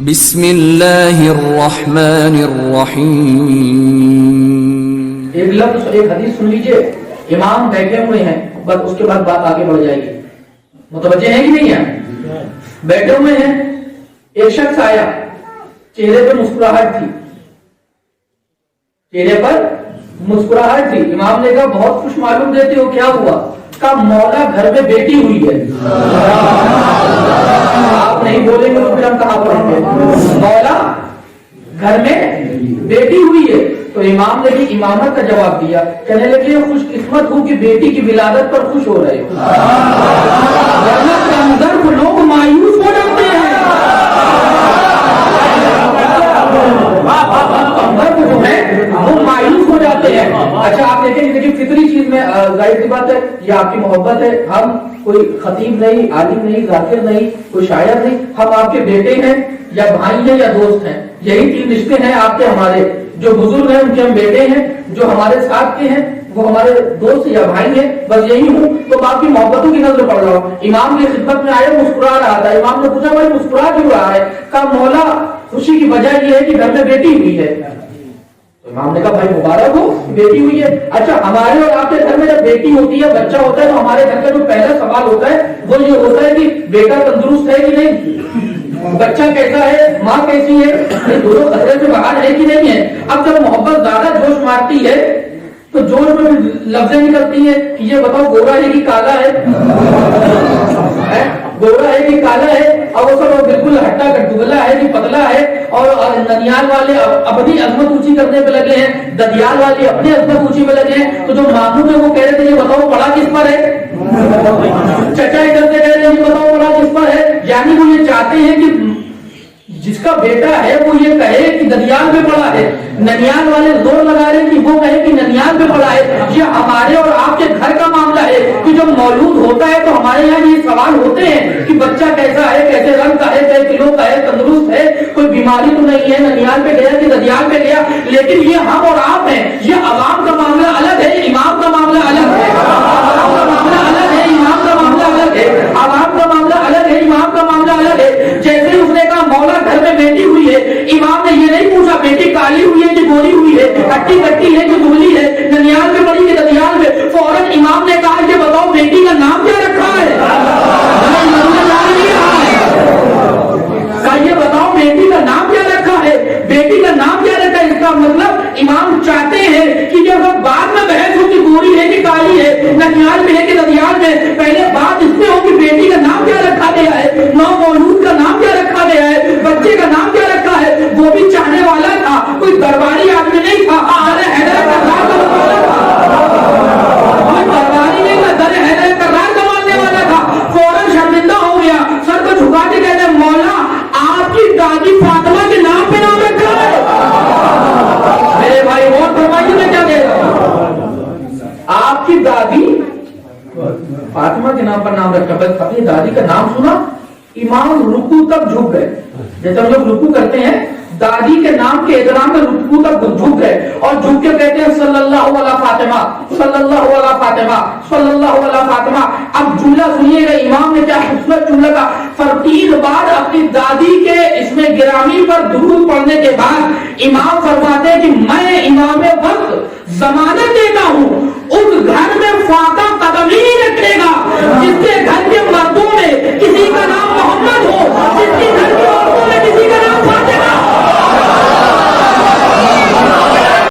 بسم اللہ الرحمن الرحیم. ایک لفظ ایک حدیث سن لیجئے. امام بیٹھے ہوئے ہیں، بس اس کے بعد بات آگے بڑھ جائے گی. متوجہ ہیں کہ نہیں ہیں؟ بیٹھے ہوئے ہیں، ایک شخص آیا، چہرے پر مسکراہٹ تھی، چہرے پر مسکراہٹ تھی. امام نے کہا بہت خوش معلوم دیتے ہو، کیا ہوا؟ کہا مولا گھر میں بیٹی ہوئی ہے. آپ نہیں بولیں گے تو پھر ہم کہاں پڑھیں گے؟ مولا گھر میں بیٹی ہوئی ہے. تو امام نے بھی امامت کا جواب دیا، کہنے لگے خوش قسمت ہوں کہ بیٹی کی ولادت پر خوش ہو رہے ہو، ورنہ اندر کو لوگ مایوس ہو جاتے ہیں. اندر کو جو ہے وہ مایوس ہو جاتے ہیں. اچھا آپ دیکھیں کہ فطری چیز میں ظاہر سی بات ہے یہ آپ کی محبت ہے. ہم کوئی خطیب نہیں، عالم نہیں، ذاکر نہیں، کوئی شاعر نہیں، ہم آپ کے بیٹے ہیں یا بھائی ہیں یا دوست ہیں. یہی تین رشتے ہیں آپ کے ہمارے. جو بزرگ ہیں ان کے ہم بیٹے ہیں، جو ہمارے ساتھ کے ہیں وہ ہمارے دوست یا بھائی ہیں. بس یہی ہوں. تو آپ کی محبتوں کی نظر پڑ رہا ہوں. امام کی خدمت میں آیا، مسکرا رہا تھا. امام نے پوچھا بھائی مسکرا کیوں رہا ہے؟ کہا مولا خوشی کی وجہ یہ ہے کہ گھر میں بیٹی ہوئی ہے. امام نے کہا بھائی مبارک ہو، بیٹی ہوئی ہے. اچھا ہمارے اور آپ کے گھر میں جب بیٹی ہوتی ہے، بچہ ہوتا ہے، تو ہمارے گھر کا جو پہلا سوال ہوتا ہے وہ یہ ہوتا ہے کہ بیٹا تندرست ہے کہ نہیں، بچہ کیسا ہے، ماں کیسی ہے، دونوں خطرے سے باہر ہے کہ نہیں ہے. اب جب محبت زیادہ جوش مارتی ہے تو جوش میں لفظیں نکلتی ہیں کہ یہ بتاؤ گورا ہے کہ کالا ہے، گورا ہے کہ کالا ہے. اور وہ سب بالکل ہٹا کٹولا ہے کہ پتلا ہے. اور ننیال والے اپنی عظمت اونچی کرنے پہ لگے ہیں، ددیال والے اپنی عظمت اونچی پہ لگے ہیں. تو جو ماموں ہے وہ کہہ رہے تھے یہ بتاؤ پڑا کس پر ہے، چچا ادھر سے کہہ رہے ہیں یہ بتاؤ پڑا کس پر ہے. یعنی وہ یہ چاہتے ہیں کہ جس کا بیٹا ہے وہ یہ کہے کہ ددیال پہ پڑا ہے. ننیال والے زور لگا رہے ہیں کہ وہ کہے کہ ننیال پہ پڑا ہے. یہ ہمارے اور آپ کے گھر کا معاملہ ہے کہ جب مولود ہوتا ہے تو ہمارے یہاں یہ سوال ہوتے ہیں کہ بچہ کیسا ہے، کیسے رنگ کا ہے، کئی کلو کا ہے، تندرست ہے، کوئی بیماری تو نہیں ہے، ننیال پہ گیا کہ ددیال پہ گیا. لیکن یہ ہم اور آپ ہیں. یہ عوام کا معاملہ الگ ہے، امام کا معاملہ الگ ہے. عوام کا معاملہ الگ ہے، امام کا معاملہ الگ ہے. عوام کا معاملہ الگ ہے، امام کا معاملہ الگ ہے. جیسے اس نے کہا مولا گھر میں بیٹی ہوئی ہے، امام نے یہ نہیں پوچھا بیٹی کالی ہوئی ہے کہ گوری ہوئی ہے، کٹی کٹی ہے کہ دبلی ہے، ننیال میں پڑی کہ ددیال میں. فوراً امام نے کہا یہ بتاؤ بیٹی کا نام کیا رکھا ہے. یہ بتاؤ بیٹی کا نام کیا رکھا ہے، بیٹی کا نام کیا رکھا ہے. اس کا مطلب امام چاہتے ہیں کہ جب بعد میں بحث ہو کہ گوری ہے کہ کالی ہے، ننیال میں ہے کہ ددیال میں، پہلے بات اس میں ہو کہ بیٹی کا نام کیا رکھا گیا ہے، نو مولود کا نام کیا رکھا گیا ہے، بچے کا نام کیا رکھا ہے. وہ بھی چاہنے والا تھا، کوئی درباری آدمی نہیں تھا. ارے حیدر کرار کا ماننے والا تھا، کوئی درباری نہیں تھا، در حیدر کرار کا ماننے والا تھا. فوراً شرمندہ ہو گیا، سر کو جھکا کے کہتے مولا آپ کی دادی فاطمہ کے نام پہ نام رکھا ہے. میرے بھائی اور فرمائیے میں کیا کہہ رہا ہوں. آپ کی دادی فاطمہ کے نام پر نام رکھا. بس اپنی دادی کا نام سنا امام رکوع تک جھک گئے. جیسے ہم لوگ رکوع کرتے ہیں دادی کے نام کے احترام میں رکوع تک جھک گئے اور جھک کے کہتے ہیں صلی اللہ علیہ فاطمہ، صلی اللہ علیہ فاطمہ، صلی اللہ علیہ فاطمہ. اب جملہ سنیے گا امام نے کیا خوبصورت جملہ کا. 30 بار اپنی دادی کے اس میں گرامی پر درود پڑھنے کے بعد امام فرماتے ہیں کہ میں امام وقت ضمانت دیتا ہوں اس گھر میں فاطمہ قدم ہی نہیں رکھے گا جس کے گھر کے